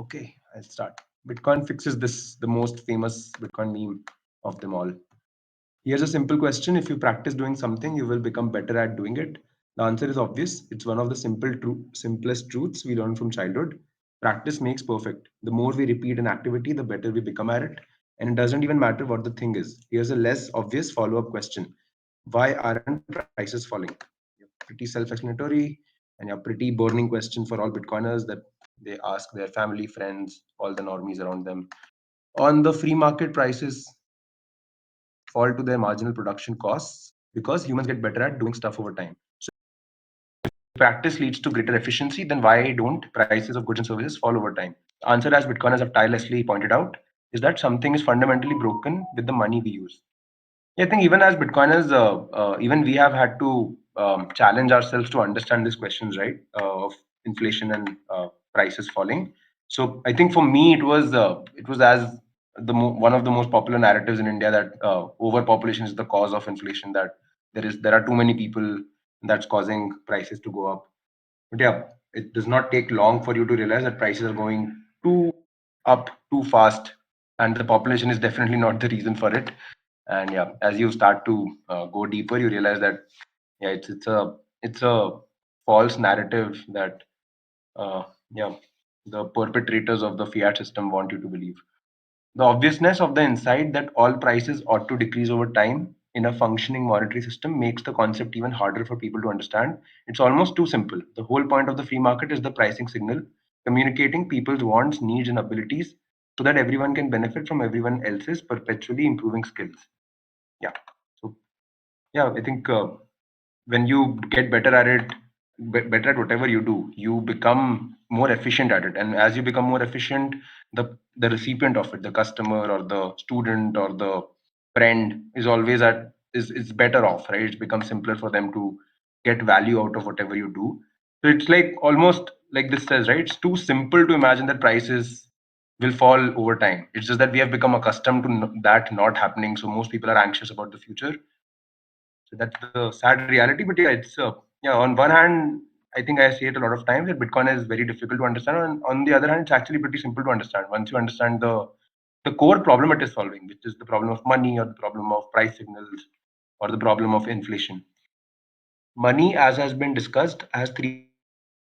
Okay, I'll start. Bitcoin fixes this, the most famous Bitcoin meme of them all. Here's a simple question. If you practice doing something, you will become better at doing it. The answer is obvious. It's one of the simplest truths we learn from childhood. Practice makes perfect. The more we repeat an activity, the better we become at it. And it doesn't even matter what the thing is. Here's a less obvious follow-up question. Why aren't prices falling? Pretty self-explanatory and pretty burning question for all Bitcoiners that they ask their family, friends, all the normies around them. On the free market, prices fall to their marginal production costs because humans get better at doing stuff over time. So if practice leads to greater efficiency, then why don't prices of goods and services fall over time? The answer, as Bitcoiners have tirelessly pointed out, is that something is fundamentally broken with the money we use. Yeah, I think even as Bitcoiners, even we have had to challenge ourselves to understand these questions, right? Of inflation and prices falling. So I think for me, it was as one of the most popular narratives in India that overpopulation is the cause of inflation. That there are too many people that's causing prices to go up. But yeah, it does not take long for you to realize that prices are going too up too fast, and the population is definitely not the reason for it. And yeah, as you start to go deeper, you realize that yeah, it's a false narrative that uh, yeah, the perpetrators of the fiat system want you to believe. The obviousness of the insight that all prices ought to decrease over time in a functioning monetary system makes the concept even harder for people to understand. It's almost too simple. The whole point of the free market is the pricing signal, communicating people's wants, needs, and abilities so that everyone can benefit from everyone else's perpetually improving skills. Yeah. So, yeah, I think when you get better at it, better at whatever you do, you become more efficient at it. And as you become more efficient, the recipient of it, the customer or the student or the friend, is always is better off, right? It becomes simpler for them to get value out of whatever you do. So it's like almost like this says, right? It's too simple to imagine that prices will fall over time. It's just that we have become accustomed to that not happening. So most people are anxious about the future. So that's the sad reality. But yeah, it's yeah. On one hand, I think I see it a lot of times that Bitcoin is very difficult to understand. And on the other hand, it's actually pretty simple to understand once you understand the core problem it is solving, which is the problem of money or the problem of price signals or the problem of inflation. Money, as has been discussed, has three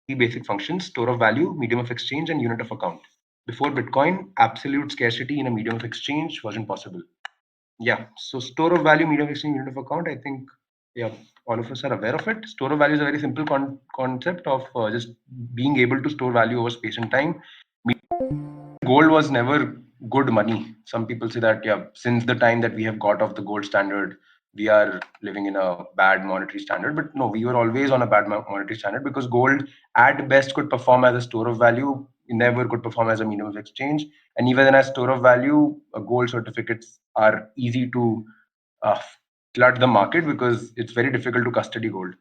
basic functions: store of value, medium of exchange, and unit of account. Before Bitcoin, absolute scarcity in a medium of exchange wasn't possible. Yeah. So store of value, medium of exchange, unit of account. I think yeah, all of us are aware of it. Store of value is a very simple concept of just being able to store value over space and time. Gold was never good money. Some people say that yeah, since the time that we have got off the gold standard, we are living in a bad monetary standard. But no, we were always on a bad monetary standard because gold at best could perform as a store of value, never could perform as a medium of exchange. And even as store of value, gold certificates are easy to uh, flood the market because it's very difficult to custody gold.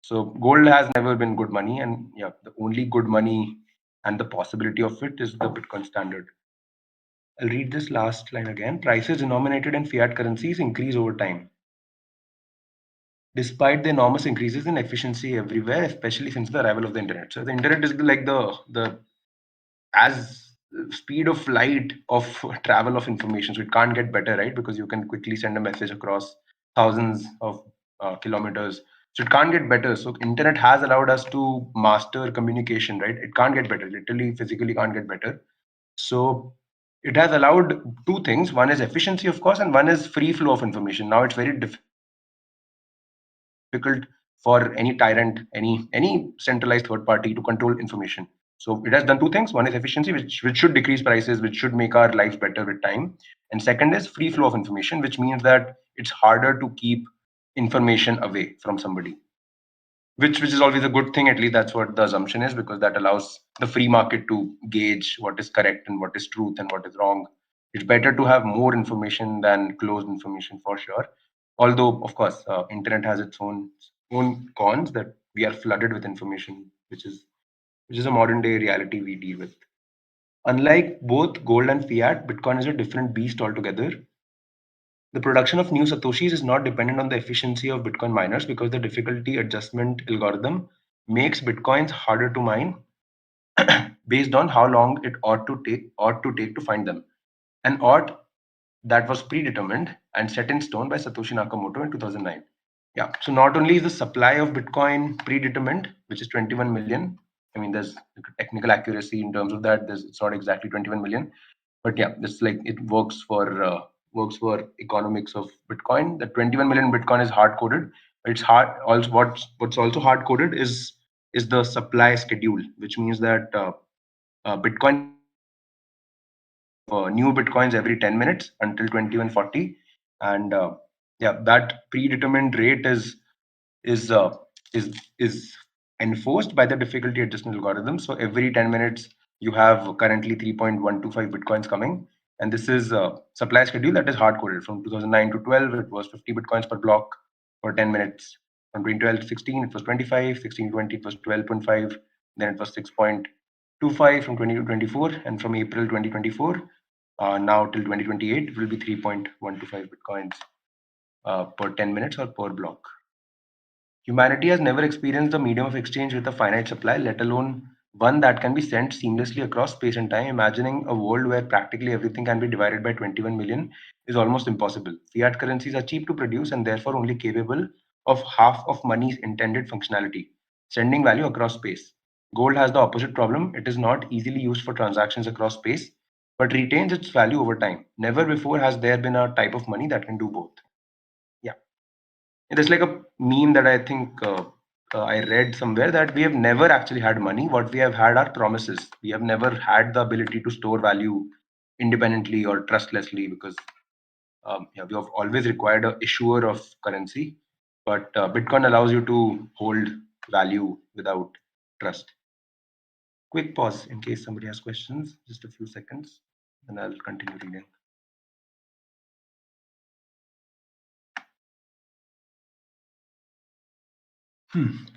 So gold has never been good money, and yeah, the only good money and the possibility of it is the Bitcoin standard. I'll read this last line again. Prices denominated in fiat currencies increase over time, despite the enormous increases in efficiency everywhere, especially since the arrival of the internet. So the internet is like the as speed of light of travel of information. So it can't get better, right? Because you can quickly send a message across thousands of kilometers. So it can't get better. So internet has allowed us to master communication, right? It can't get better. Literally, physically can't get better. So it has allowed two things. One is efficiency, of course, and one is free flow of information. Now it's very difficult for any tyrant, any centralized third party to control information. So it has done two things. One is efficiency, which should decrease prices, which should make our lives better with time. And second is free flow of information, which means that it's harder to keep information away from somebody. Which is always a good thing. At least that's what the assumption is, because that allows the free market to gauge what is correct and what is truth and what is wrong. It's better to have more information than closed information for sure. Although of course internet has its own cons, that we are flooded with information, which is a modern day reality we deal with. Unlike both gold and fiat, Bitcoin is a different beast altogether. The production of new Satoshis is not dependent on the efficiency of Bitcoin miners because the difficulty adjustment algorithm makes Bitcoins harder to mine. based on how long it ought to take to find them. An ought that was predetermined and set in stone by Satoshi Nakamoto in 2009. Yeah. So not only is the supply of Bitcoin predetermined, which is 21 million. I mean, there's technical accuracy in terms of that. It's not exactly 21 million, but yeah, it's like it works for economics of Bitcoin. The 21 million Bitcoin is hard coded. It's hard. Also, what's also hard coded is the supply schedule, which means that Bitcoin is expected to have new Bitcoins every 10 minutes until 2140, and yeah, that predetermined rate is uh, is enforced by the difficulty adjustment algorithm. So every 10 minutes, you have currently 3.125 bitcoins coming, and this is a supply schedule that is hard coded. From 2009 to 12, it was 50 bitcoins per block for 10 minutes. From 2012 to 16, it was 25. 16 to 20, it was 12.5. Then it was 6.25 from 20 to 24, and from April 2024 now till 2028, it will be 3.125 bitcoins per 10 minutes or per block. Humanity has never experienced a medium of exchange with a finite supply, let alone one that can be sent seamlessly across space and time. Imagining a world where practically everything can be divided by 21 million is almost impossible. Fiat currencies are cheap to produce and therefore only capable of half of money's intended functionality, sending value across space. Gold has the opposite problem. It is not easily used for transactions across space, but retains its value over time. Never before has there been a type of money that can do both. Yeah. There's like a meme that I think I read somewhere that we have never actually had money. What we have had are promises. We have never had the ability to store value independently or trustlessly because yeah, we have always required a issuer of currency. But Bitcoin allows you to hold value without trust. Quick pause in case somebody has questions. Just a few seconds, and I'll continue reading.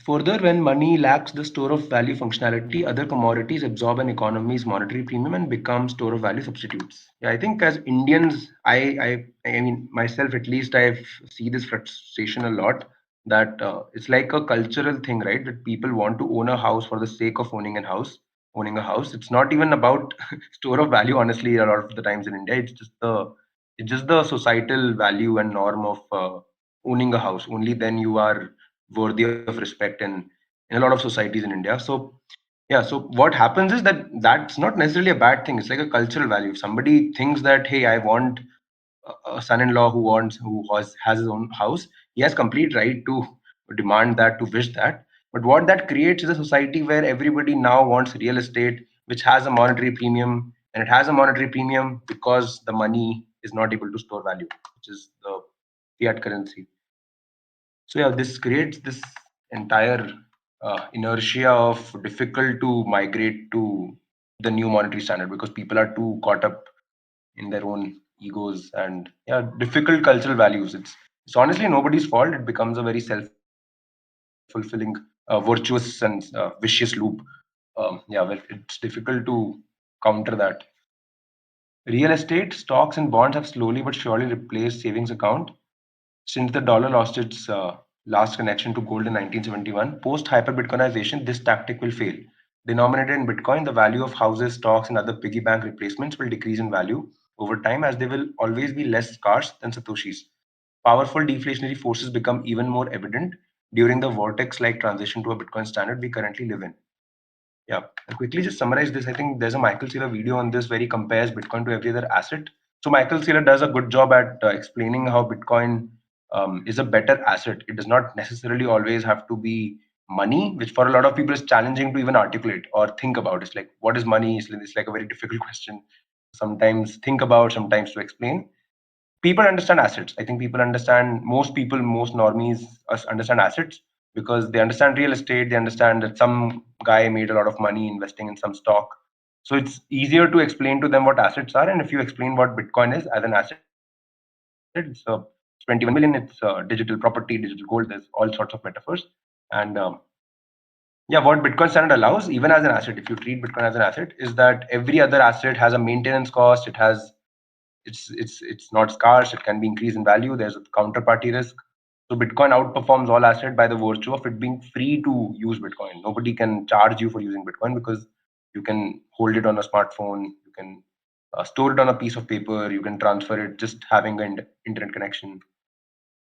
Further, when money lacks the store of value functionality, other commodities absorb an economy's monetary premium and become store of value substitutes. Yeah, I think as Indians, I mean myself at least, I see this frustration a lot. That it's like a cultural thing, right? That people want to own a house for the sake of owning a house. It's not even about store of value. Honestly, a lot of the times in India, it's just the societal value and norm of owning a house. Only then you are worthy of respect in a lot of societies in India. So yeah, so what happens is that that's not necessarily a bad thing. It's like a cultural value. If somebody thinks that, hey, I want a son-in-law who has his own house, he has complete right to demand that, to wish that. But what that creates is a society where everybody now wants real estate, which has a monetary premium, and it has a monetary premium because the money is not able to store value, which is the fiat currency. So yeah, this creates this entire inertia of difficult to migrate to the new monetary standard because people are too caught up in their own egos and yeah, difficult cultural values. It's honestly nobody's fault. It becomes a very self-fulfilling, virtuous and vicious loop. Yeah, well, it's difficult to counter that. Real estate, stocks, and bonds have slowly but surely replaced savings account. Since the dollar lost its last connection to gold in 1971, post hyper-Bitcoinization, this tactic will fail. Denominated in Bitcoin, the value of houses, stocks, and other piggy bank replacements will decrease in value over time as they will always be less scarce than Satoshis. Powerful deflationary forces become even more evident during the vortex like transition to a Bitcoin standard we currently live in. Yeah, I'll quickly just summarize this. I think there's a Michael Saylor video on this where he compares Bitcoin to every other asset. So Michael Saylor does a good job at explaining how Bitcoin is a better asset. It does not necessarily always have to be money, which for a lot of people is challenging to even articulate or think about. It's like, what is money? It's like a very difficult question. Sometimes think about, sometimes to explain. People understand assets. I think most people, most normies understand assets because they understand real estate. They understand that some guy made a lot of money investing in some stock. So it's easier to explain to them what assets are. And if you explain what Bitcoin is as an asset, it's 21 million. It's digital property, digital gold. There's all sorts of metaphors. And yeah, what Bitcoin standard allows, even as an asset, if you treat Bitcoin as an asset, is that every other asset has a maintenance cost. It's not scarce. It can be increased in value. There's a counterparty risk. So Bitcoin outperforms all asset by the virtue of it being free to use Bitcoin. Nobody can charge you for using Bitcoin because You can hold it on a smartphone. You can store it on a piece of paper. You can transfer it just having an internet connection.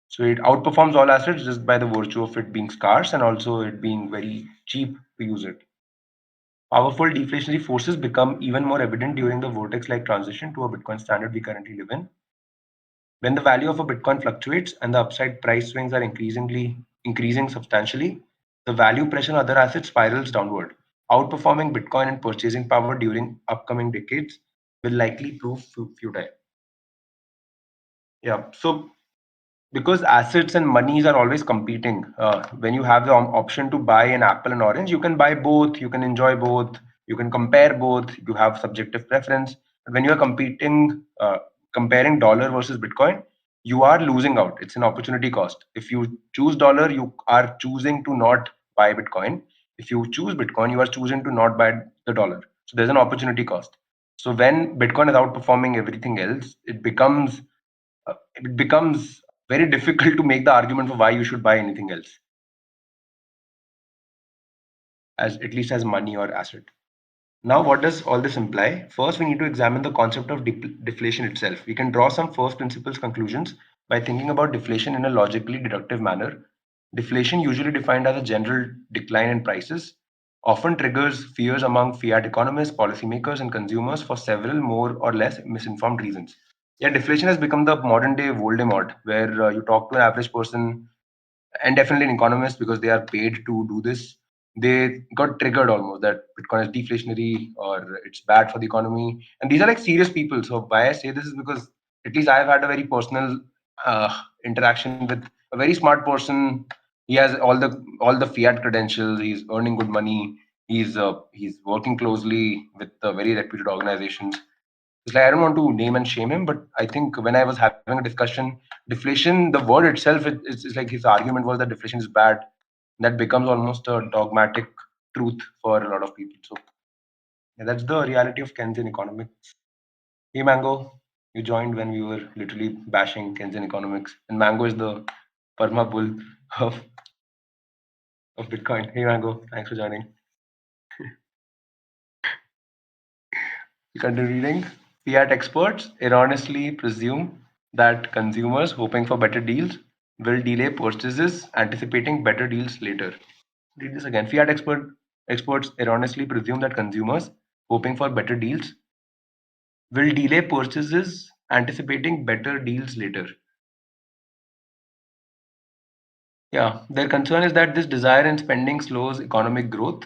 So it outperforms all assets just by the virtue of it being scarce and also it being very cheap to use it. Powerful deflationary forces become even more evident during the vortex-like transition to a Bitcoin standard we currently live in. When the value of a Bitcoin fluctuates and the upside price swings are increasing substantially, the value pressure on other assets spirals downward. Outperforming Bitcoin in purchasing power during upcoming decades will likely prove futile. Yeah. So because assets and monies are always competing, when you have the option to buy an apple and orange, you can buy both, you can enjoy both, you can compare both, you have subjective preference. But when you are comparing dollar versus Bitcoin, you are losing out. It's an opportunity cost. If you choose dollar, you are choosing to not buy Bitcoin. If you choose Bitcoin, you are choosing to not buy the dollar. So there's an opportunity cost. So when Bitcoin is outperforming everything else, it becomes very difficult to make the argument for why you should buy anything else, as at least as money or asset. Now, what does all this imply? First, we need to examine the concept of deflation itself. We can draw some first principles conclusions by thinking about deflation in a logically deductive manner. Deflation, usually defined as a general decline in prices, often triggers fears among fiat economists, policymakers, and consumers for several more or less misinformed reasons. Yeah, deflation has become the modern day Voldemort, where you talk to an average person and definitely an economist because they are paid to do this. They got triggered almost that Bitcoin is deflationary or it's bad for the economy. And these are like serious people. So why I say this is because at least I've had a very personal interaction with a very smart person. He has all the fiat credentials. He's earning good money. He's working closely with very reputed organizations. It's like I don't want to name and shame him, but I think when I was having a discussion, deflation, the word itself, it's like his argument was that deflation is bad. That becomes almost a dogmatic truth for a lot of people. So yeah, that's the reality of Keynesian economics. Hey Mango, you joined when we were literally bashing Keynesian economics, and Mango is the perma bull of, of Bitcoin. Hey Mango, thanks for joining. We continue reading. Fiat experts erroneously presume that consumers hoping for better deals will delay purchases, anticipating better deals later. Read this again. Experts erroneously presume that consumers hoping for better deals will delay purchases, anticipating better deals later. Yeah, their concern is that this desire and spending slows economic growth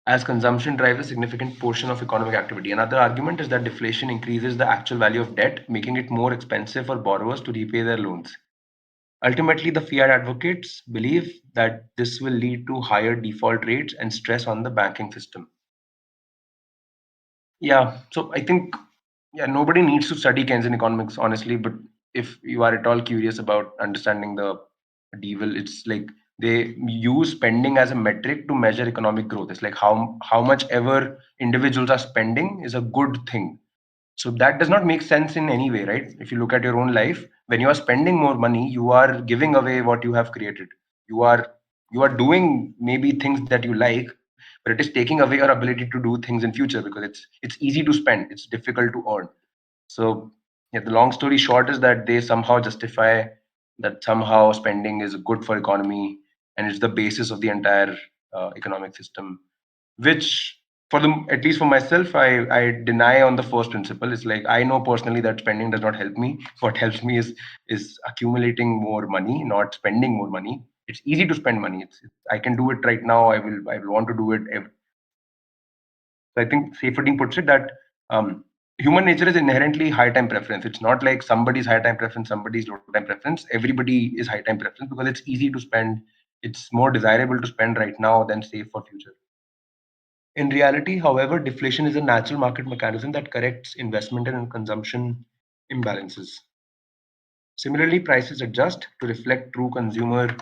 as consumption drives a significant portion of economic activity. Another argument is that deflation increases the actual value of debt, making it more expensive for borrowers to repay their loans. Ultimately, the fiat advocates believe that this will lead to higher default rates and stress on the banking system. Yeah, so I think nobody needs to study Keynesian economics honestly, but if you are at all curious about understanding the devil, it's like they use spending as a metric to measure economic growth. It's like how much ever individuals are spending is a good thing. So that does not make sense in any way, right? If you look at your own life, when you are spending more money, you are giving away what you have created. You are you are doing maybe things that you like, but it is taking away your ability to do things in future because it's easy to spend, it's difficult to earn. So yeah, the long story short is that they somehow justify that somehow spending is good for economy and it's the basis of the entire economic system, which for the at least for myself, I deny on the first principle. It's like I know personally that spending does not help me. What helps me is accumulating more money, not spending more money. It's easy to spend money. I can do it right now. I will want to do it. So I think Seyfrieding puts it that human nature is inherently high time preference. It's not like somebody's high time preference, somebody's low time preference. Everybody is high time preference because it's easy to spend. It's more desirable to spend right now than save for future. In reality, however, deflation is a natural market mechanism that corrects investment and consumption imbalances. Similarly, prices adjust to reflect true consumer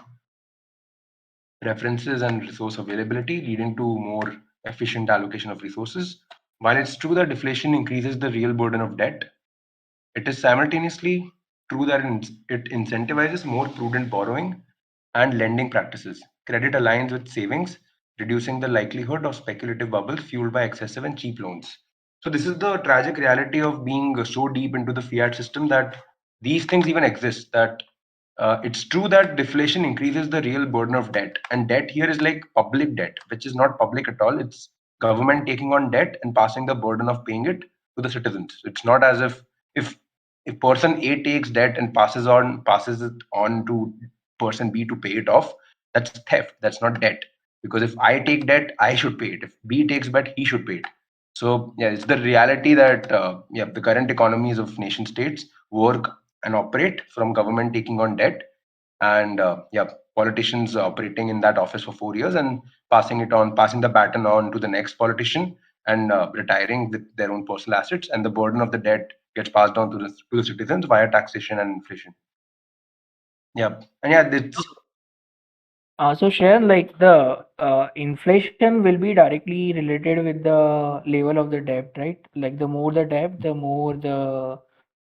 preferences and resource availability, leading to more efficient allocation of resources. While it's true that deflation increases the real burden of debt, it is simultaneously true that it incentivizes more prudent borrowing and lending practices. Credit aligns with savings, reducing the likelihood of speculative bubbles fueled by excessive and cheap loans. So this is the tragic reality of being so deep into the fiat system that these things even exist. That it's true that deflation increases the real burden of debt, and debt here is like public debt, which is not public at all. It's government taking on debt and passing the burden of paying it to the citizens. It's not as if if person A takes debt and passes it on to person B to pay it off, that's theft. That's not debt. Because if I take debt, I should pay it. If B takes debt, he should pay it. So yeah, it's the reality that the current economies of nation states work and operate from government taking on debt, and politicians operating in that office for 4 years and passing the baton on to the next politician, and retiring with their own personal assets, and the burden of the debt gets passed on to the citizens via taxation and inflation. Yeah, and yeah, it's So Sharon, like the inflation will be directly related with the level of the debt, right? Like the more the debt, the more the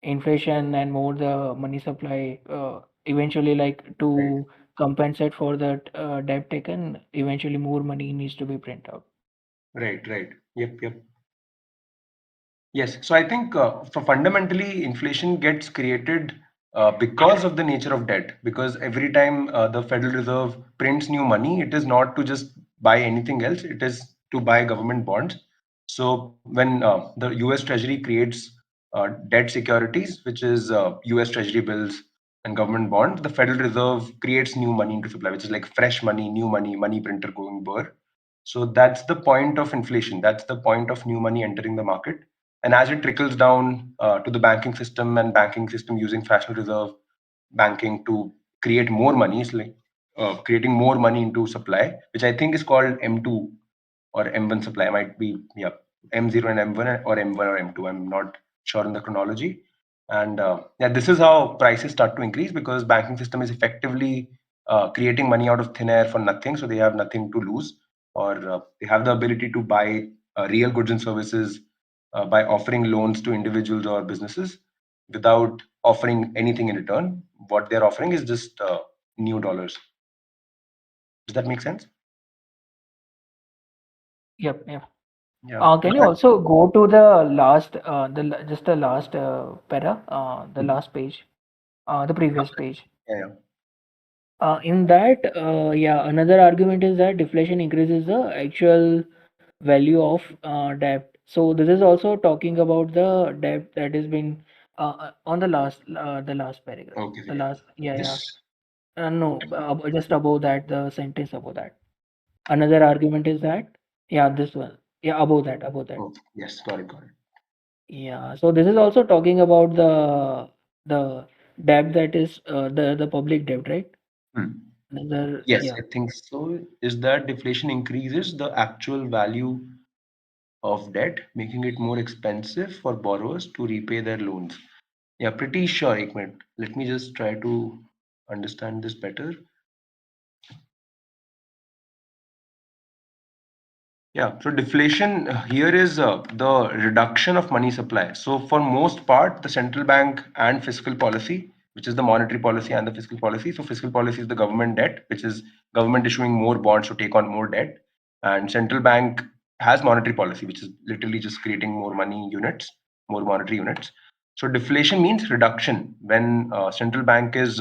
inflation and more the money supply. Eventually, like right, to compensate for that debt taken, eventually more money needs to be printed out. right. Yep. Yes. So I think for fundamentally, inflation gets created because of the nature of debt. Because every time the Federal Reserve prints new money, it is not to just buy anything else, it is to buy government bonds. So when the US Treasury creates debt securities, which is US Treasury bills and government bonds, the Federal Reserve creates new money into supply, which is like fresh money, new money, money printer going burr. So that's the point of inflation. That's the point of new money entering the market, and as it trickles down to the banking system, and banking system using fractional reserve banking to create more money, it's like creating more money into supply, which I think is called M2 or M1 supply. Might be, yeah, M0 and M1, or M1 or M2. I'm not sure on the chronology. And yeah, this is how prices start to increase, because banking system is effectively creating money out of thin air for nothing. So they have nothing to lose, or they have the ability to buy real goods and services by offering loans to individuals or businesses without offering anything in return. What they're offering is just new dollars. Does that make sense? Yep, yep. Yeah. Can you also go to the last, just the last para, the Mhm. last page, the previous page? Yeah. In that, yeah, another argument is that deflation increases the actual value of debt. So this is also talking about the debt that has been on the last paragraph. Okay. The Yeah. last, yeah, yeah. This. No, just above that, the sentence above that. Another argument is that, yeah, this one, yeah, above that, above that. Oh, yes. Got it. Yeah. So this is also talking about the debt that is the public debt, right? Hmm. Another, Yes, yeah. I think so. Is that deflation increases the actual value of debt, making it more expensive for borrowers to repay their loans? Yeah, pretty sure, Ekmet. Let me just try to understand this better. Yeah, so deflation here is the reduction of money supply. So, for most part, the central bank and fiscal policy, which is the monetary policy and the fiscal policy. So, fiscal policy is the government debt, which is government issuing more bonds to take on more debt, and central bank has monetary policy, which is literally just creating more money units, more monetary units. So, deflation means reduction when central bank is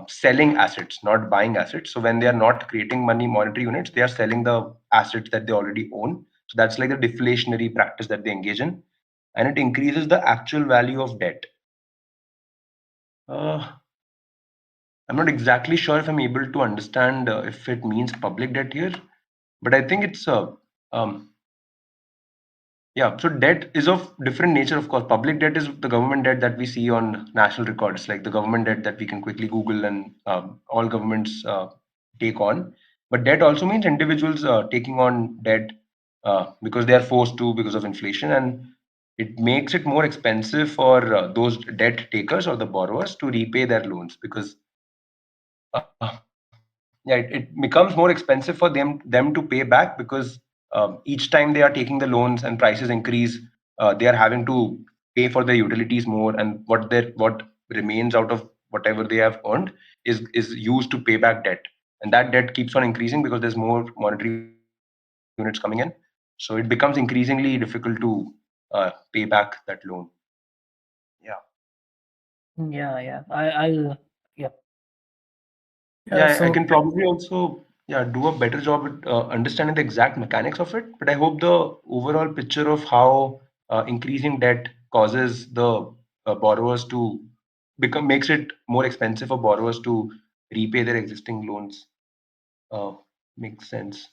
selling assets, not buying assets. So when they are not creating money monetary units, they are selling the assets that they already own. So that's like a deflationary practice that they engage in, and it increases the actual value of debt. Uh, I'm not exactly sure if I'm able to understand if it means public debt here, but I think it's um, yeah, so debt is of different nature, of course. Public debt is the government debt that we see on national records, like the government debt that we can quickly Google, and all governments take on. But debt also means individuals taking on debt because they are forced to because of inflation, and it makes it more expensive for those debt takers or the borrowers to repay their loans, because yeah, it becomes more expensive for them to pay back, because each time they are taking the loans and prices increase, they are having to pay for their utilities more, and what remains out of whatever they have earned is used to pay back debt. and that debt keeps on increasing because there's more monetary units coming in. So it becomes increasingly difficult to pay back that loan. Yeah. Yeah, yeah. I'll yeah. Yeah, Yeah, I so can probably also do a better job at understanding the exact mechanics of it. But I hope the overall picture of how increasing debt causes the borrowers to become makes it more expensive for borrowers to repay their existing loans uh, makes sense.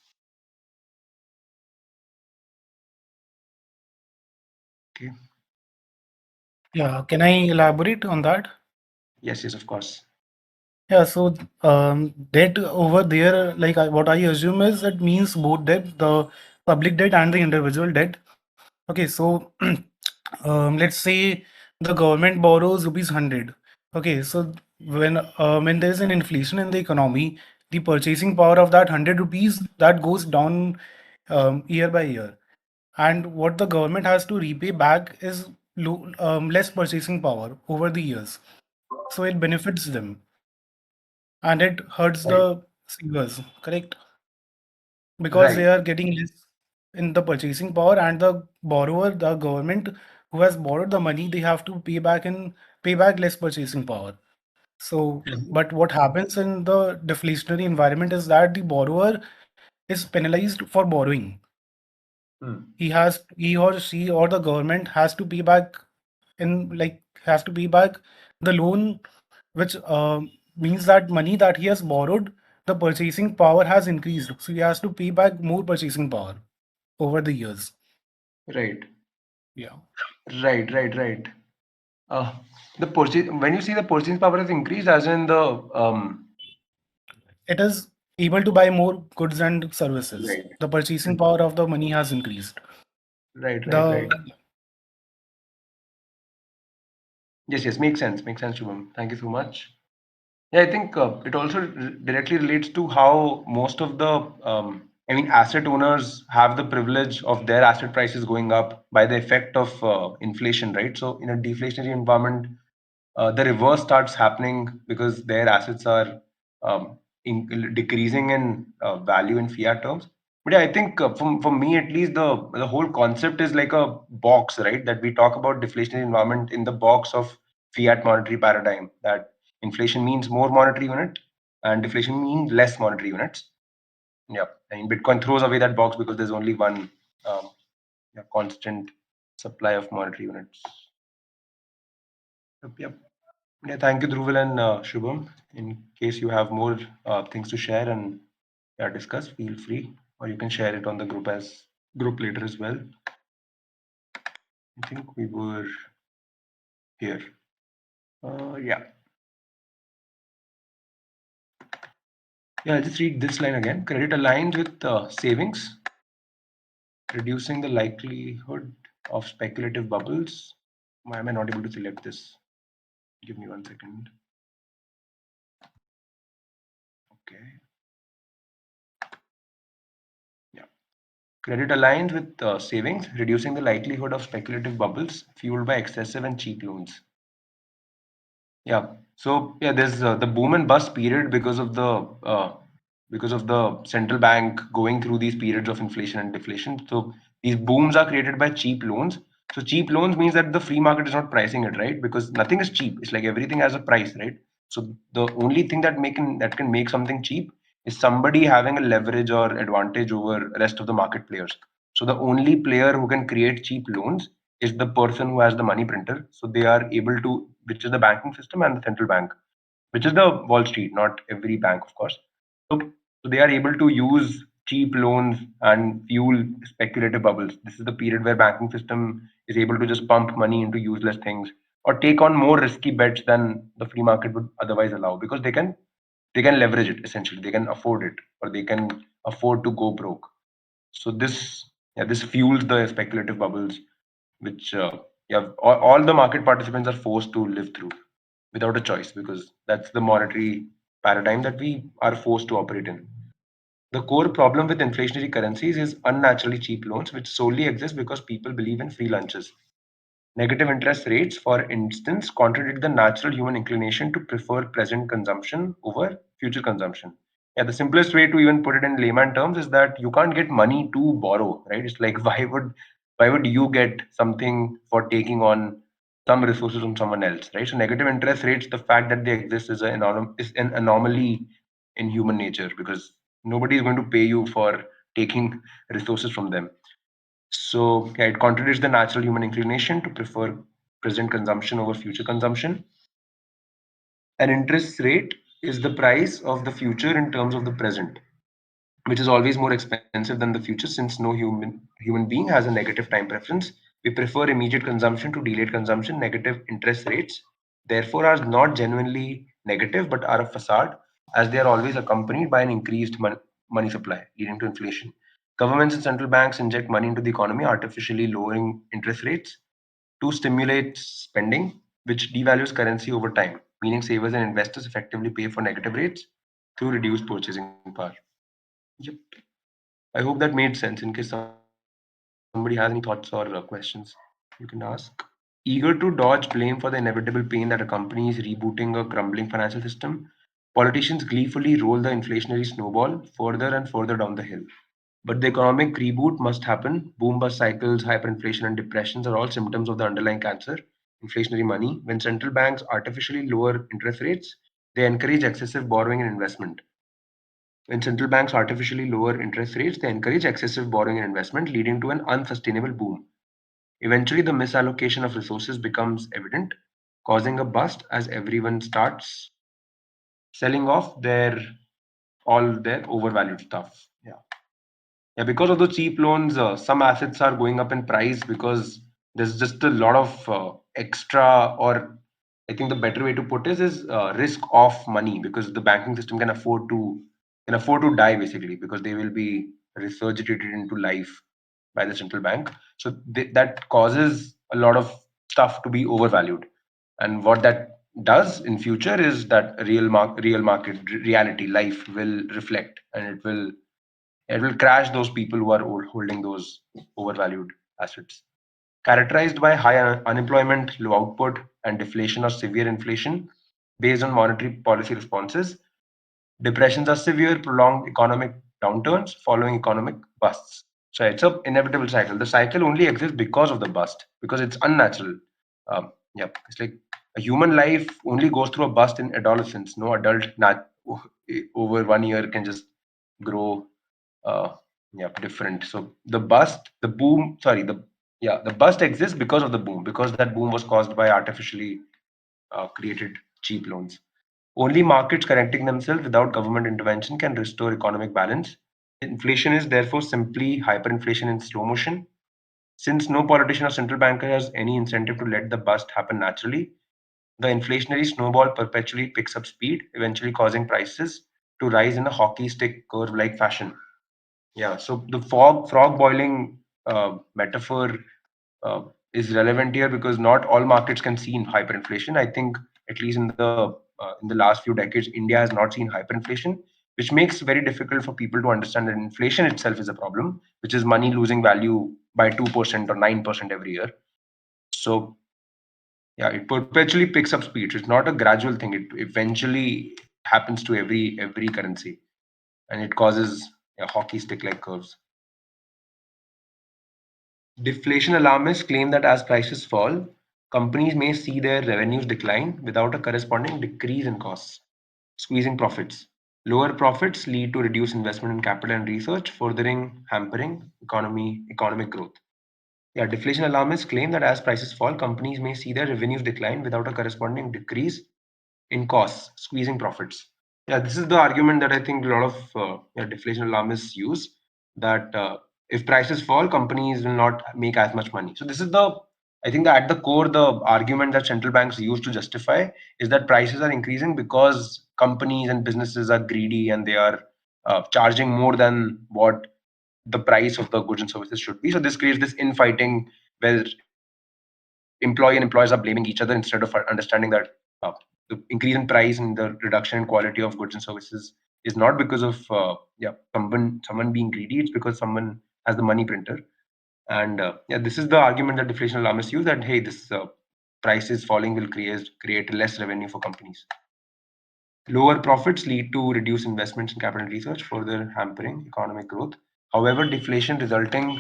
Okay. yeah, can I elaborate on that? Yes, yes, of course. Yeah, so debt over there, like what I assume is it means both debt, the public debt and the individual debt. Okay, so let's say the government borrows rupees 100. Okay, so when there is an inflation in the economy, the purchasing power of that 100 rupees that goes down year by year. And what the government has to repay back is less purchasing power over the years. So it benefits them and it hurts Right. the savers, correct? Because Right. they are getting less in the purchasing power, and the borrower, the government who has borrowed the money, they have to pay back less purchasing power. So, but what happens in the deflationary environment is that the borrower is penalized for borrowing. Hmm. He or she or the government has to pay back has to pay back the loan, which means that money that he has borrowed, the purchasing power has increased. So he has to pay back more purchasing power over the years. Right. Yeah. Right. Right. Right. Uh, the purchase when you see the purchasing power has increased, as in the It is able to buy more goods and services. right. The purchasing power of the money has increased. Right. Right. Right. The Yes, yes, makes sense. Makes sense, Shubham. Thank you so much. Yeah, I think it also directly relates to how most of the, asset owners have the privilege of their asset prices going up by the effect of inflation, right? So in a deflationary environment, the reverse starts happening because their assets are decreasing in value in fiat terms. But yeah, I think for me at least, the whole concept is like a box, right? That we talk about deflationary environment in the box of fiat monetary paradigm. That inflation means more monetary unit, and deflation means less monetary units. Yeah, I mean Bitcoin throws away that box because there's only one um, constant supply of monetary units. Yep, yep. Yeah, thank you, Dhruval and Shubham. In case you have more things to share and discuss, feel free, or you can share it on the group later as well. I think we were here. Yeah, yeah. I'll just read this line again. Credit aligns with savings, reducing the likelihood of speculative bubbles. Why am I not able to select this? Give me 1 second. Okay. Yeah. Credit aligns with savings, reducing the likelihood of speculative bubbles fueled by excessive and cheap loans. Yeah. So yeah, there's the boom and bust period because of the central bank going through these periods of inflation and deflation. So these booms are created by cheap loans. So cheap loans means that the free market is not pricing it, right? Because nothing is cheap. It's like everything has a price, right? So the only thing that can make something cheap is somebody having a leverage or advantage over rest of the market players. So the only player who can create cheap loans is the person who has the money printer. So they are able to, which is the banking system and the central bank, which is the Wall Street, not every bank, of course. So, so they are able to use cheap loans and fuel speculative bubbles. This is the period where banking system is able to just pump money into useless things or take on more risky bets than the free market would otherwise allow because they can leverage it essentially. They can afford it or they can afford to go broke. So this fuels the speculative bubbles, which all the market participants are forced to live through without a choice because that's the monetary paradigm that we are forced to operate in. The core problem with inflationary currencies is unnaturally cheap loans, which solely exist because people believe in free lunches. Negative interest rates, for instance, contradict the natural human inclination to prefer present consumption over future consumption. Yeah, the simplest way to even put it in layman terms is that you can't get money to borrow, right? It's like why would you get something for taking on some resources from someone else, right? So negative interest rates, the fact that they exist is an anomaly in human nature, because nobody is going to pay you for taking resources from them. So yeah, it contradicts the natural human inclination to prefer present consumption over future consumption. An interest rate is the price of the future in terms of the present, which is always more expensive than the future, since no human being has a negative time preference. We prefer immediate consumption to delayed consumption. Negative interest rates, therefore, are not genuinely negative but are a facade, as they are always accompanied by an increased money supply, leading to inflation. Governments and central banks inject money into the economy, artificially lowering interest rates to stimulate spending, which devalues currency over time, meaning savers and investors effectively pay for negative rates through reduced purchasing power. Yep. I hope that made sense. In case somebody has any thoughts or questions, you can ask. Eager to dodge blame for the inevitable pain that accompanies rebooting a crumbling financial system, politicians gleefully roll the inflationary snowball further and further down the hill. But the economic reboot must happen. Boom bust cycles, hyperinflation, and depressions are all symptoms of the underlying cancer, inflationary money. When central banks artificially lower interest rates, they encourage excessive borrowing and investment. When central banks artificially lower interest rates, they encourage excessive borrowing and investment, leading to an unsustainable boom. Eventually, the misallocation of resources becomes evident, causing a bust as everyone starts selling off all their overvalued stuff. Yeah. Yeah, because of the cheap loans, some assets are going up in price because there's just a lot of extra, or I think the better way to put this is risk of money, because the banking system can afford to die basically, because they will be resurgitated into life by the central bank. So that causes a lot of stuff to be overvalued, and what that does in future is that real market reality life will reflect, and it will crash those people who are holding those overvalued assets. Characterized by high unemployment, low output, and deflation or severe inflation based on monetary policy responses, depressions are severe, prolonged economic downturns following economic busts. So it's an inevitable cycle. The cycle only exists because of the bust, because it's unnatural. Yeah, it's like a human life only goes through a bust in adolescence. No adult over 1 year can just grow uh, yeah, different. So the bust, the boom, sorry, the bust exists because of the boom, because that boom was caused by artificially created cheap loans. Only markets correcting themselves without government intervention can restore economic balance. Inflation is therefore simply hyperinflation in slow motion. Since no politician or central banker has any incentive to let the bust happen naturally, the inflationary snowball perpetually picks up speed, eventually causing prices to rise in a hockey stick curve like fashion. Yeah, so the frog boiling metaphor uh, is relevant here because not all markets can see hyperinflation. I think at least in the last few decades, India has not seen hyperinflation, which makes it very difficult for people to understand that inflation itself is a problem, which is money losing value by 2% or 9% every year. So yeah, it perpetually picks up speed. It's not a gradual thing. It eventually happens to every currency, and it causes hockey stick like curves. Deflation alarmists claim that as prices fall, companies may see their revenues decline without a corresponding decrease in costs, squeezing profits. Lower profits lead to reduced investment in capital and research, furthering hampering economic growth. Yeah, deflation alarmists claim that as prices fall, companies may see their revenues decline without a corresponding decrease in costs, squeezing profits. Yeah, this is the argument that I think a lot of deflation alarmists use, that if prices fall, companies will not make as much money. So this is I think that at the core, the argument that central banks use to justify is that prices are increasing because companies and businesses are greedy and they are charging more than what the price of the goods and services should be. So this creates this infighting where employee and employers are blaming each other instead of understanding that the increase in price and the reduction in quality of goods and services is not because of someone being greedy. It's because someone has the money printer. And yeah, this is the argument that deflation alarmists use, that hey, this prices falling will create less revenue for companies. Lower profits lead to reduced investments in capital research, further hampering economic growth. However, deflation resulting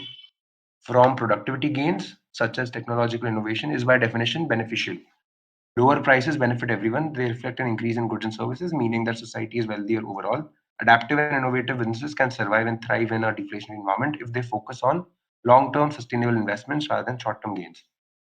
from productivity gains, such as technological innovation, is by definition beneficial. Lower prices benefit everyone. They reflect an increase in goods and services, meaning that society is wealthier overall. Adaptive and innovative businesses can survive and thrive in a deflationary environment if they focus on long term sustainable investments rather than short term gains.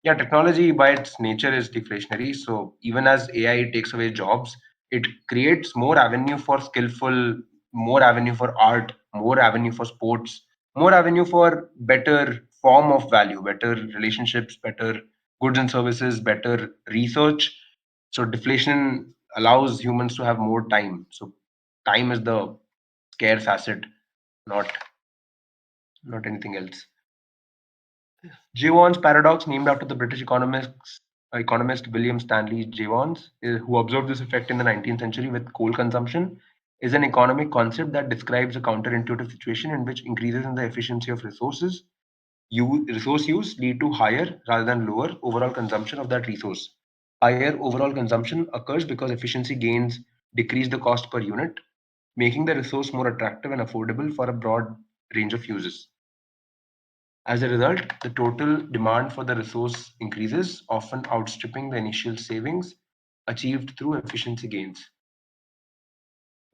Yeah, technology by its nature is deflationary. So even as AI takes away jobs, it creates more avenue for skillful, more avenue for art, more avenue for sports, more avenue for better form of value, better relationships, better goods and services, better research. So deflation allows humans to have more time. So time is the scarce asset, not anything else. Jevons paradox, named after the British economist William Stanley Jevons, who observed this effect in the 19th century with coal consumption, is an economic concept that describes a counterintuitive situation in which increases in the efficiency of resource use lead to higher rather than lower overall consumption of that resource. Higher overall consumption occurs because efficiency gains decrease the cost per unit, making the resource more attractive and affordable for a broad range of uses. As a result, the total demand for the resource increases, often outstripping the initial savings achieved through efficiency gains.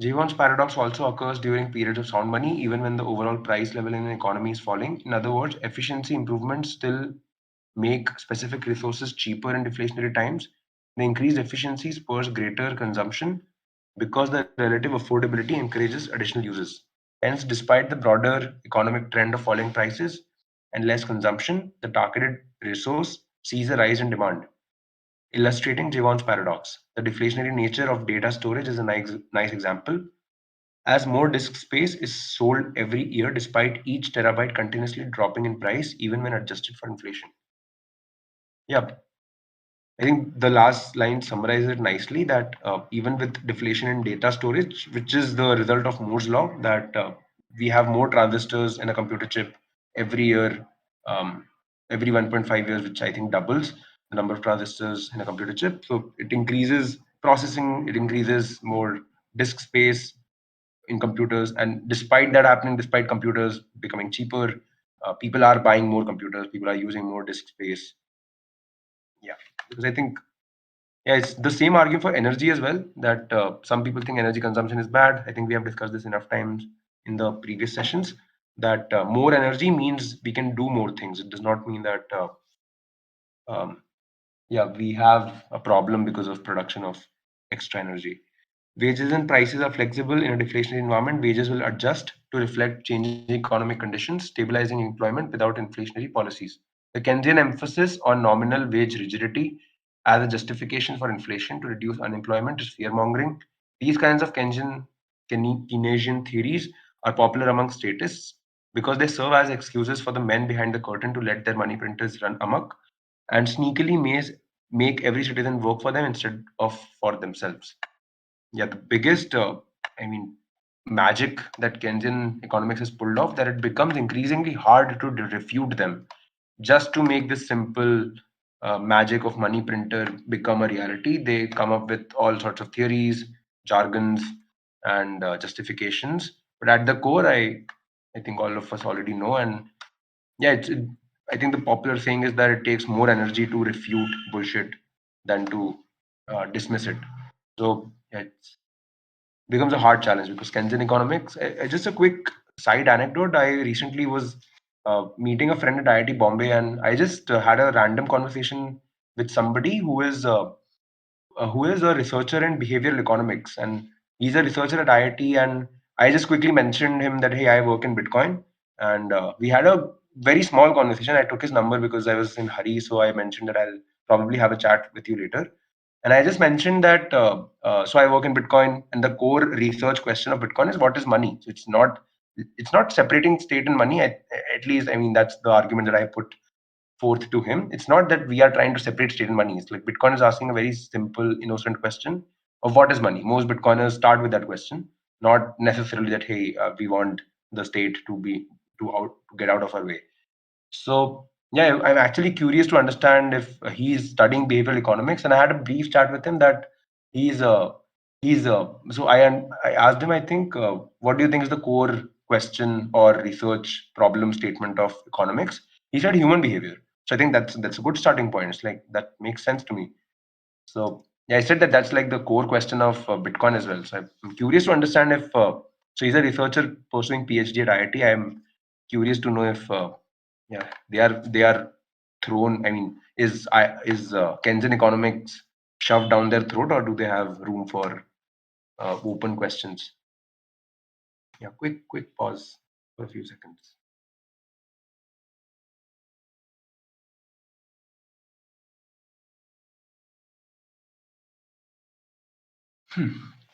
Jevons paradox also occurs during periods of sound money, even when the overall price level in an economy is falling. In other words, efficiency improvements still make specific resources cheaper in deflationary times. The increased efficiency spurs greater consumption because the relative affordability encourages additional uses. Hence, despite the broader economic trend of falling prices and less consumption, the targeted resource sees a rise in demand, illustrating Jevons paradox. The deflationary nature of data storage is a nice example, as more disk space is sold every year despite each terabyte continuously dropping in price even when adjusted for inflation. Yeah, I think the last line summarizes it nicely that even with deflation in data storage, which is the result of Moore's law, that we have more transistors in a computer chip every year, um, every 1.5 years, which I think doubles the number of transistors in a computer chip. So it increases processing, it increases more disk space in computers. And despite that happening, despite computers becoming cheaper, people are buying more computers, people are using more disk space. Yeah, because I think yeah, it's the same argument for energy as well. That some people think energy consumption is bad. I think we have discussed this enough times in the previous sessions. That more energy means we can do more things. It does not mean that um, yeah, we have a problem because of production of extra energy. Wages and prices are flexible in a deflationary environment. Wages will adjust to reflect changing economic conditions, stabilizing employment without inflationary policies. The Keynesian emphasis on nominal wage rigidity as a justification for inflation to reduce unemployment is fear mongering. These kinds of Keynesian theories are popular among statists because they serve as excuses for the men behind the curtain to let their money printers run amok and sneakily make every citizen work for them instead of for themselves. Yeah, the biggest, I mean, magic that Keynesian economics has pulled off that it becomes increasingly hard to refute them. Just to make this simple magic of money printer become a reality, they come up with all sorts of theories, jargons, and justifications. But at the core, I think all of us already know, and yeah, I think the popular saying is that it takes more energy to refute bullshit than to dismiss it. So yeah, it becomes a hard challenge because Keynesian economics. Just a quick side anecdote: I recently was meeting a friend at IIT Bombay, and I just had a random conversation with somebody who is a researcher in behavioral economics, and he's a researcher at IIT. And I just quickly mentioned him that hey, I work in Bitcoin, and we had a very small conversation. I took his number because I was in hurry, so I mentioned that I'll probably have a chat with you later. And I just mentioned that so I work in Bitcoin, and the core research question of Bitcoin is what is money. So it's not separating state and money. At least I mean that's the argument that I put forth to him. It's not that we are trying to separate state and money. It's like Bitcoin is asking a very simple, innocent question of what is money. Most Bitcoiners start with that question, not necessarily that hey, we want the state to get out of our way. So yeah, I'm actually curious to understand if he's studying behavioral economics, and I had a brief chat with him that he's he's so I asked him, I think, what do you think is the core question or research problem statement of economics? He said human behavior. So I think that's a good starting point. It's like that makes sense to me. So yeah, I said that that's like the core question of Bitcoin as well. So I'm curious to understand if so he's a researcher pursuing PhD at IIT. I'm curious to know if yeah they are thrown. I mean, is Keynesian economics shoved down their throat, or do they have room for open questions? Yeah, quick pause for a few seconds.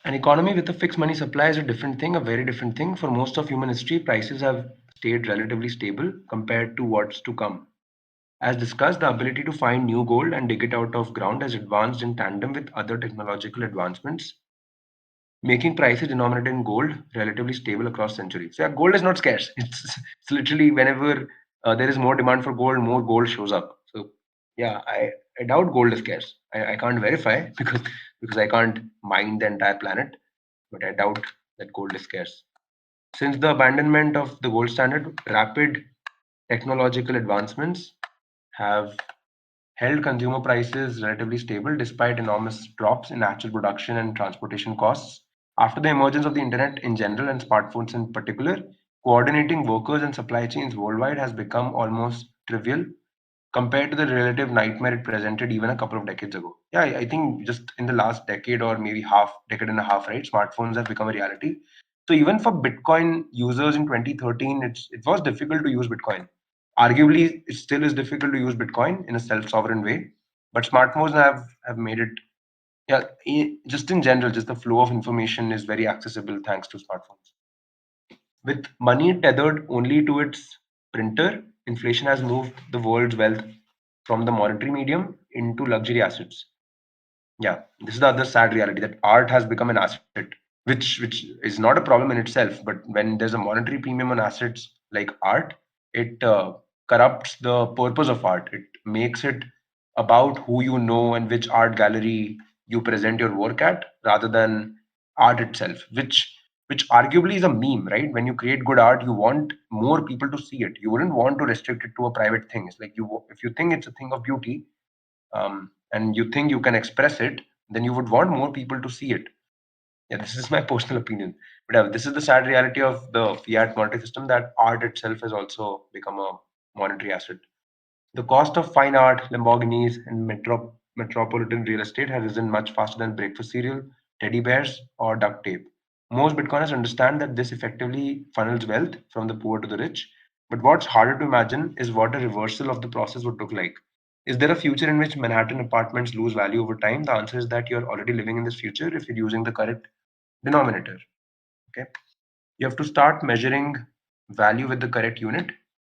An economy with a fixed money supply is a different thing, a very different thing. For most of human history, prices have stayed relatively stable compared to what's to come. As discussed, the ability to find new gold and dig it out of ground has advanced in tandem with other technological advancements, making prices denominated in gold relatively stable across centuries. So yeah, gold is not scarce. It's literally whenever there is more demand for gold, more gold shows up. So yeah, I doubt gold is scarce. I can't verify because I can't mine the entire planet, but I doubt that gold is scarce. Since the abandonment of the gold standard, rapid technological advancements have held consumer prices relatively stable despite enormous drops in actual production and transportation costs. After the emergence of the internet in general and smartphones in particular, coordinating workers and supply chains worldwide has become almost trivial compared to the relative nightmare it presented even a couple of decades ago. Yeah, I think just in the last decade or maybe half decade and a half, right? Smartphones have become a reality. So even for Bitcoin users in 2013, it was difficult to use Bitcoin. Arguably, it still is difficult to use Bitcoin in a self-sovereign way, but smartphones have made it. Yeah, just in general, just the flow of information is very accessible thanks to smartphones. With money tethered only to its printer, inflation has moved the world's wealth from the monetary medium into luxury assets. Yeah, this is the other sad reality that art has become an asset, which is not a problem in itself. But when there's a monetary premium on assets like art, it corrupts the purpose of art. It makes it about who you know and which art gallery you present your work at, rather than art itself, which arguably is a meme, right? When you create good art, you want more people to see it. You wouldn't want to restrict it to a private thing. It's like if you think it's a thing of beauty, and you think you can express it, then you would want more people to see it. Yeah, this is my personal opinion. But this is the sad reality of the fiat monetary system that art itself has also become a monetary asset. The cost of fine art, Lamborghinis, and metropolitan real estate has risen much faster than breakfast cereal, teddy bears, or duct tape. Most Bitcoiners understand that this effectively funnels wealth from the poor to the rich. But what's harder to imagine is what a reversal of the process would look like. Is there a future in which Manhattan apartments lose value over time? The answer is that you're already living in this future if you're using the correct denominator. Okay. You have to start measuring value with the correct unit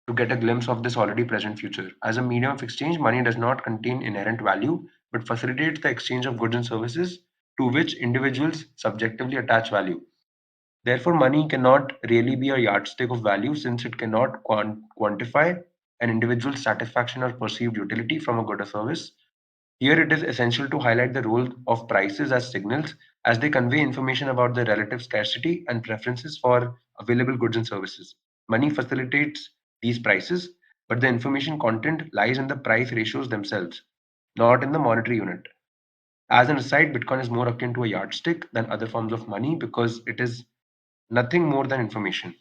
to get a glimpse of this already present future. As a medium of exchange, money does not contain inherent value, but facilitates the exchange of goods and services to which individuals subjectively attach value. Therefore, money cannot really be a yardstick of value since it cannot quantify an individual's satisfaction or perceived utility from a good or service. Here it is essential to highlight the role of prices as signals as they convey information about the relative scarcity and preferences for available goods and services. Money facilitates these prices, but the information content lies in the price ratios themselves, not in the monetary unit. As an aside, Bitcoin is more akin to a yardstick than other forms of money because it is nothing more than information.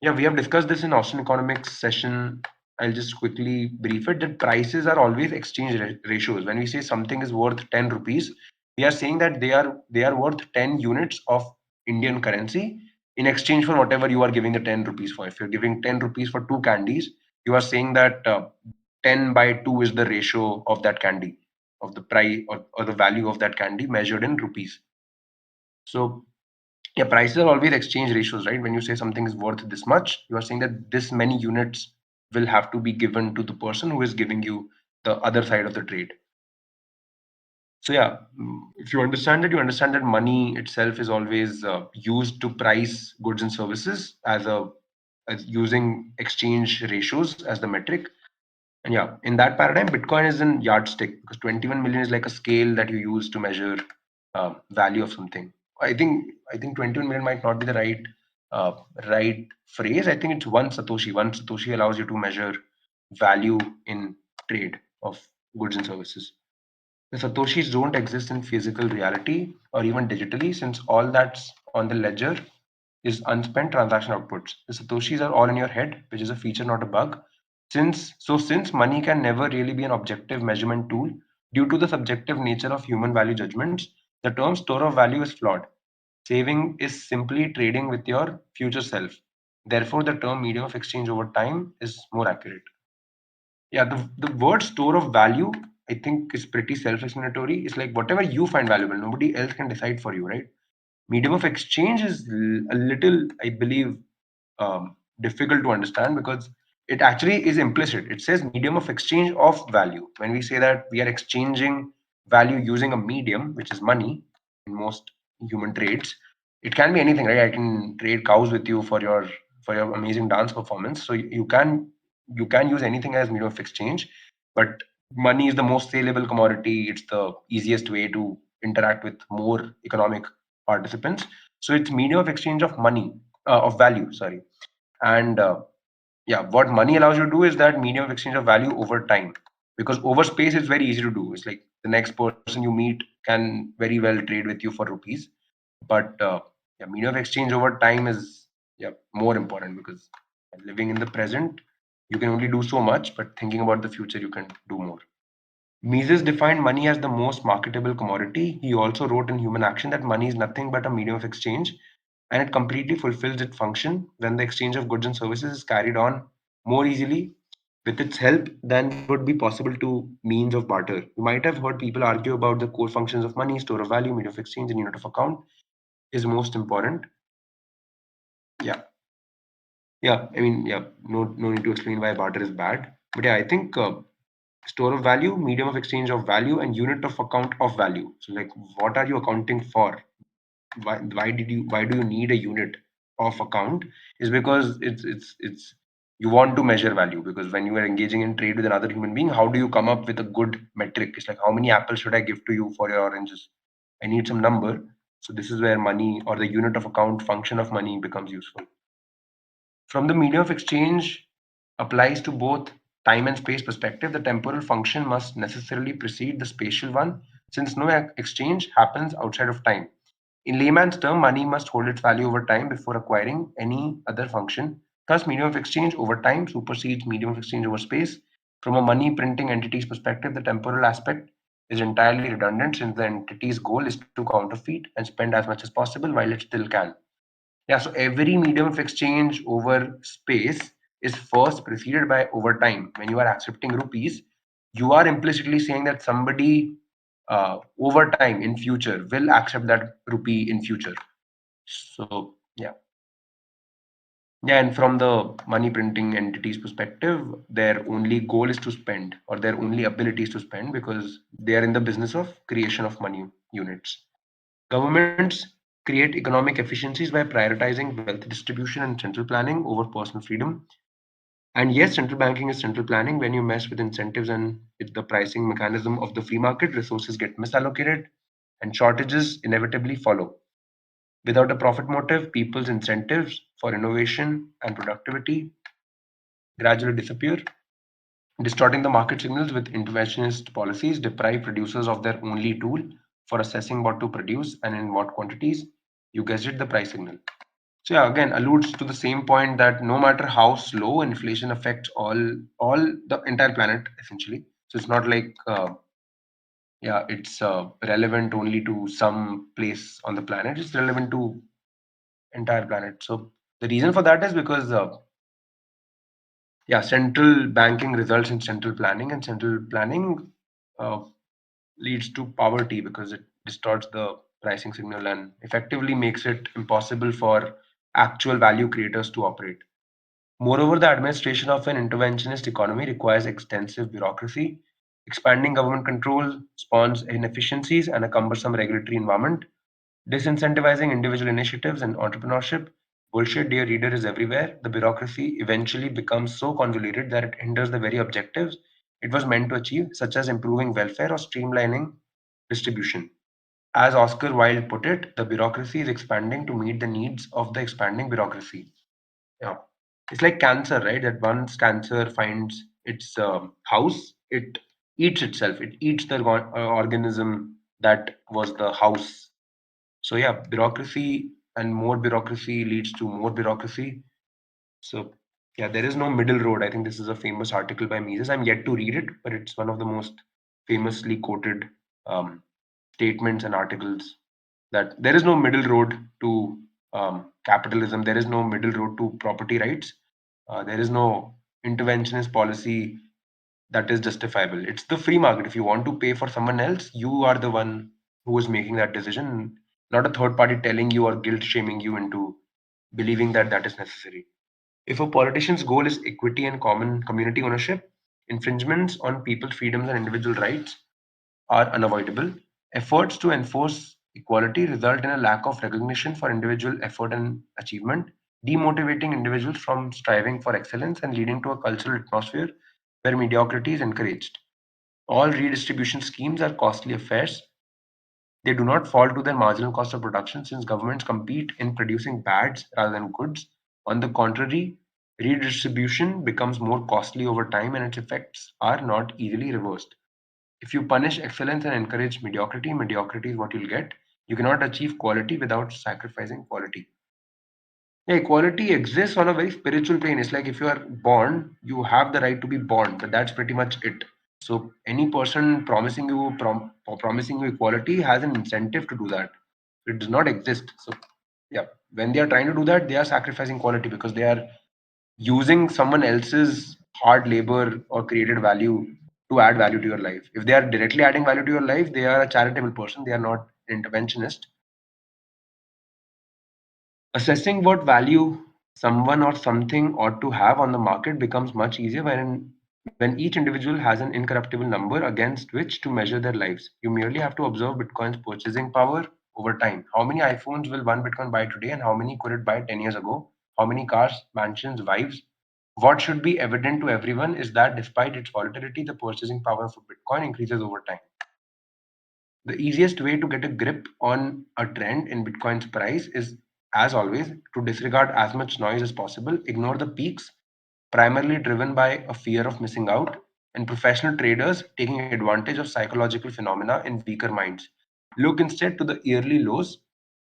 Yeah, we have discussed this in Austin Economics session. I'll just quickly brief it that prices are always exchange ratios. When we say something is worth 10 rupees, we are saying that they are worth 10 units of Indian currency in exchange for whatever you are giving the 10 rupees for. If you're giving 10 rupees for two candies, you are saying that 10 by 2 is the ratio of that candy, of the price or the value of that candy measured in rupees. So yeah, prices are always exchange ratios, right? When you say something is worth this much, you are saying that this many units will have to be given to the person who is giving you the other side of the trade. So yeah, if you understand that, you understand that money itself is always used to price goods and services as using exchange ratios as the metric. And yeah, in that paradigm, Bitcoin is an yardstick because 21 million is like a scale that you use to measure value of something. I think 21 million might not be the uh, right phrase. I think it's one Satoshi. One Satoshi allows you to measure value in trade of goods and services. The Satoshis don't exist in physical reality or even digitally, since all that's on the ledger is unspent transaction outputs. The Satoshis are all in your head, which is a feature, not a bug. Since money can never really be an objective measurement tool due to the subjective nature of human value judgments, the term store of value is flawed. Saving is simply trading with your future self. Therefore, the term medium of exchange over time is more accurate. Yeah, the word store of value, I think, is pretty self-explanatory. It's like whatever you find valuable, nobody else can decide for you, right? Medium of exchange is a little, I believe, difficult to understand because it actually is implicit. It says medium of exchange of value. When we say that we are exchanging value using a medium, which is money in most human trades, it can be anything, right? I can trade cows with you for your amazing dance performance. So you can use anything as medium of exchange, but money is the most saleable commodity. It's the easiest way to interact with more economic participants. So it's medium of exchange of money, of value, sorry. And yeah, what money allows you to do is that medium of exchange of value over time. Because over space it's very easy to do. It's like the next person you meet can very well trade with you for rupees. But yeah, medium of exchange over time is, yeah, more important because living in the present you can only do so much, but thinking about the future you can do more. Mises defined money as the most marketable commodity. He also wrote in Human Action that money is nothing but a medium of exchange, and it completely fulfills its function when the exchange of goods and services is carried on more easily with its help than would be possible to means of barter. You might have heard people argue about the core functions of money, store of value, medium of exchange, and unit of account is most important. Yeah, yeah. I mean, yeah. No need to explain why barter is bad, but yeah, I think store of value, medium of exchange of value, and unit of account of value. So, like, what are you accounting for? Why do you need a unit of account? Is because it's you want to measure value, because when you are engaging in trade with another human being, how do you come up with a good metric? It's like, how many apples should I give to you for your oranges? I need some number. So this is where money or the unit of account function of money becomes useful. From the medium of exchange applies to both time and space perspective, the temporal function must necessarily precede the spatial one, since no exchange happens outside of time. In layman's term, money must hold its value over time before acquiring any other function. Thus, medium of exchange over time supersedes medium of exchange over space. From a money printing entity's perspective, the temporal aspect is entirely redundant, since the entity's goal is to counterfeit and spend as much as possible while it still can. Yeah, so every medium of exchange over space is first preceded by over time. When you are accepting rupees, you are implicitly saying that somebody over time in future will accept that rupee in future. So yeah, yeah, and from the money printing entity's perspective, their only goal is to spend, or their only ability is to spend, because they are in the business of creation of money units. Governments create economic efficiencies by prioritizing wealth distribution and central planning over personal freedom. And yes, central banking is central planning. When you mess with incentives and with the pricing mechanism of the free market, resources get misallocated and shortages inevitably follow. Without a profit motive, people's incentives for innovation and productivity gradually disappear, distorting the market signals with interventionist policies deprive producers of their only tool for assessing what to produce and in what quantities. You guessed it, the price signal. So yeah, again alludes to the same point that no matter how slow, inflation affects all the entire planet essentially. So it's not like yeah, it's relevant only to some place on the planet. It's relevant to entire planet. So the reason for that is because yeah, central banking results in central planning, and central planning uh, leads to poverty because it distorts the pricing signal and effectively makes it impossible for actual value creators to operate. Moreover, the administration of an interventionist economy requires extensive bureaucracy. Expanding government control spawns inefficiencies and a cumbersome regulatory environment, disincentivizing individual initiatives and entrepreneurship. Bullshit, dear reader, is everywhere. The bureaucracy eventually becomes so convoluted that it hinders the very objectives it was meant to achieve, such as improving welfare or streamlining distribution. As Oscar Wilde put it, the bureaucracy is expanding to meet the needs of the expanding bureaucracy. Yeah. It's like cancer, right? That once cancer finds its house, it eats itself. It eats the organism that was the house. So yeah, bureaucracy and more bureaucracy leads to more bureaucracy. So yeah, there is no middle road. I think this is a famous article by Mises. I'm yet to read it, but it's one of the most famously quoted um, statements and articles that there is no middle road to capitalism. There is no middle road to property rights. There is no interventionist policy that is justifiable. It's the free market. If you want to pay for someone else, you are the one who is making that decision, not a third party telling you or guilt shaming you into believing that that is necessary. If a politician's goal is equity and common community ownership, infringements on people's freedoms and individual rights are unavoidable. Efforts to enforce equality result in a lack of recognition for individual effort and achievement, demotivating individuals from striving for excellence and leading to a cultural atmosphere where mediocrity is encouraged. All redistribution schemes are costly affairs. They do not fall to their marginal cost of production since governments compete in producing bads rather than goods. On the contrary, redistribution becomes more costly over time and its effects are not easily reversed. If you punish excellence and encourage mediocrity, mediocrity is what you'll get. You cannot achieve quality without sacrificing quality. Yeah, equality exists on a very spiritual plane. It's like if you are born, you have the right to be born, but that's pretty much it. So any person promising you equality has an incentive to do that. It does not exist. So yeah, when they are trying to do that, they are sacrificing quality because they are using someone else's hard labor or created value to add value to your life. If they are directly adding value to your life, they are a charitable person. They are not interventionist. Assessing what value someone or something ought to have on the market becomes much easier when each individual has an incorruptible number against which to measure their lives. You merely have to observe Bitcoin's purchasing power over time. How many iPhones will one Bitcoin buy today, and how many could it buy 10 years ago? How many cars, mansions, wives? What should be evident to everyone is that despite its volatility, the purchasing power of Bitcoin increases over time. The easiest way to get a grip on a trend in Bitcoin's price is, as always, to disregard as much noise as possible, ignore the peaks, primarily driven by a fear of missing out, and professional traders taking advantage of psychological phenomena in weaker minds. Look instead to the yearly lows,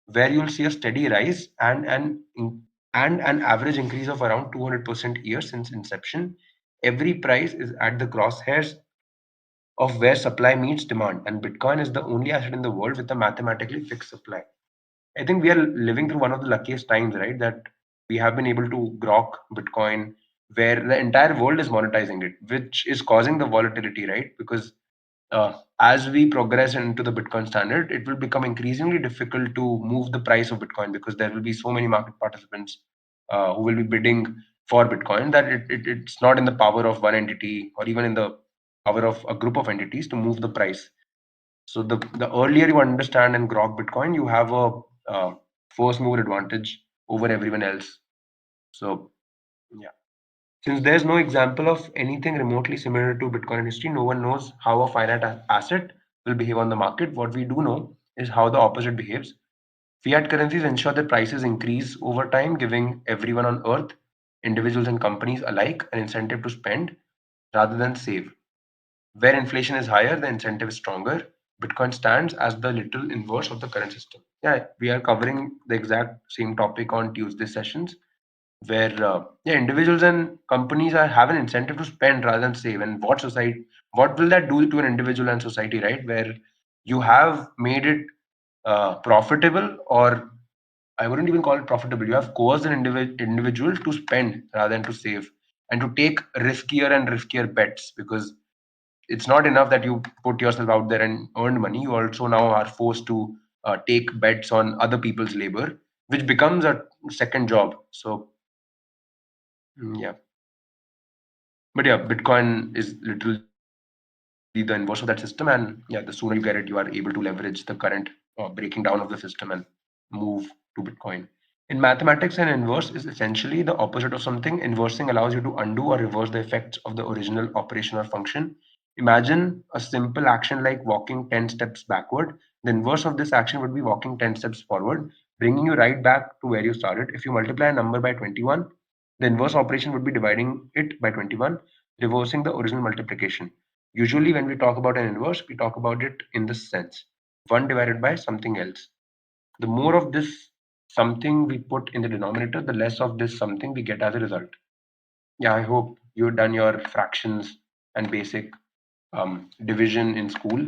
where you'll see a steady rise and an average increase of around 200% a year since inception. Every price is at the crosshairs of where supply meets demand, and Bitcoin is the only asset in the world with a mathematically fixed supply. I think we are living through one of the luckiest times, right? That we have been able to grok Bitcoin, where the entire world is monetizing it, which is causing the volatility, right? Because as we progress into the Bitcoin standard, it will become increasingly difficult to move the price of Bitcoin because there will be so many market participants who will be bidding for Bitcoin that it's not in the power of one entity or even in the power of a group of entities to move the price. So the earlier you understand and grok Bitcoin, you have a first mover advantage over everyone else. So yeah. Since there's no example of anything remotely similar to Bitcoin in history, no one knows how a finite asset will behave on the market. What we do know is how the opposite behaves. Fiat currencies ensure that prices increase over time, giving everyone on earth, individuals and companies alike, an incentive to spend rather than save. Where inflation is higher, the incentive is stronger. Bitcoin stands as the literal inverse of the current system. Yeah, we are covering the exact same topic on Tuesday sessions where yeah, individuals and companies have an incentive to spend rather than save. And what will that do to an individual and society, right? Where you have made it profitable, or I wouldn't even call it profitable. You have coerced an individual to spend rather than to save and to take riskier and riskier bets because it's not enough that you put yourself out there and earn money. You also now are forced to take bets on other people's labor, which becomes a second job. So yeah. But yeah, Bitcoin is literally the inverse of that system. And yeah, the sooner you get it, you are able to leverage the current breaking down of the system and move to Bitcoin. In mathematics, an inverse is essentially the opposite of something. Inversing allows you to undo or reverse the effects of the original operation or function. Imagine a simple action like walking 10 steps backward. The inverse of this action would be walking 10 steps forward, bringing you right back to where you started. If you multiply a number by 21, the inverse operation would be dividing it by 21, reversing the original multiplication. Usually, when we talk about an inverse, we talk about it in this sense: 1 divided by something else. The more of this something we put in the denominator, the less of this something we get as a result. Yeah, I hope you've done your fractions and basic division in school.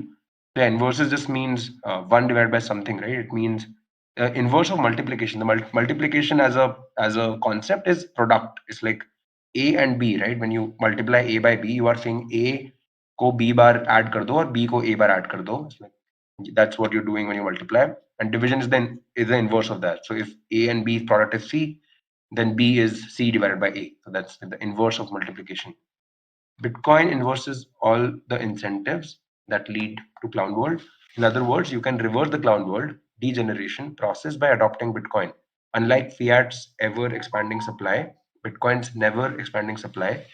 The inverses just means 1 divided by something, right? It means inverse of multiplication. The multiplication as a concept is product. It's like A and B, right? When you multiply A by B, you are saying A को B bar add कर दो और B को A bar add कर दो. It's like, that's what you're doing when you multiply. And division is the inverse of that. So if A and B product is C, then B is C divided by A. So that's the inverse of multiplication. Bitcoin inverses all the incentives that lead to clown world. In other words, you can reverse the clown world degeneration process by adopting Bitcoin. Unlike fiat's ever expanding supply, Bitcoin's never expanding supply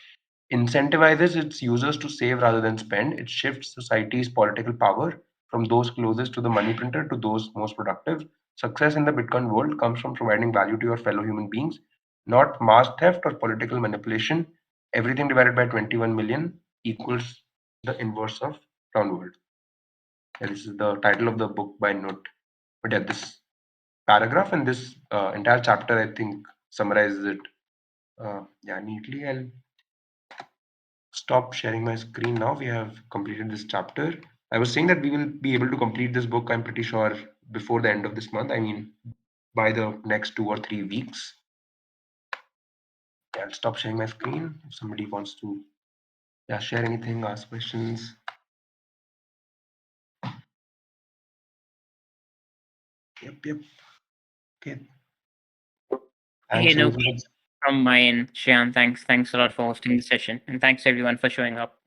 incentivizes its users to save rather than spend. It shifts society's political power from those closest to the money printer to those most productive. Success in the Bitcoin world comes from providing value to your fellow human beings, not mass theft or political manipulation. Everything divided by 21 million equals the inverse of round world. Yeah, this is the title of the book by Knut. But yeah, this paragraph and this entire chapter, I think, summarizes it yeah, neatly. I'll stop sharing my screen now. We have completed this chapter. I was saying that we will be able to complete this book, I'm pretty sure, before the end of this month. I mean, by the next 2 or 3 weeks. Yeah, I'll stop sharing my screen. If somebody wants to share anything, ask questions. Yep. Okay. Hey, Thanks, no Elizabeth. questions from my end. Shyam, thanks a lot for hosting the session, and thanks everyone for showing up.